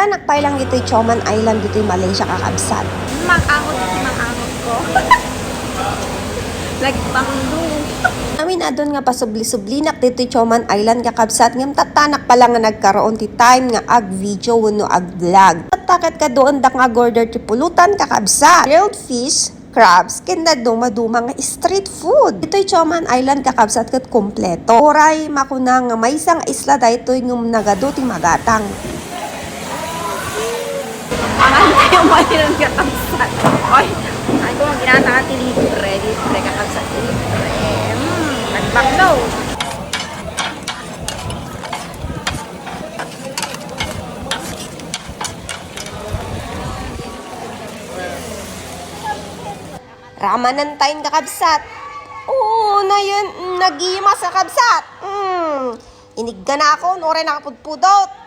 Nagtanak pa lang dito'y Choman Island, dito'y Malaysia kakabsat. Mangangot ko. Lagpangdo. Amin adon nga pasubli-sublinak dito'y Choman Island kakabsat. Ngam tatanak pa lang nga nagkaroon ti time nga ag video wano ag vlog. Tatakit ka doon dak nga gorder ti pulutan kakabsat. Grilled fish, crabs, kinda duma-duma nga street food. Ito'y Choman Island kakabsat kat kompleto. Oray makunang nga may isang isla daytoy ngum nagado ti magatang. Mangan tayo mahilang kakabsat. Oy, ay ko ginata ti libre. Libre kakabsat ti libre. Lagpangdo. Ramanan tayong kakabsat. Oo, na yun, nag-iimas kakabsat. Inigga na ako, oray nakapudpudot.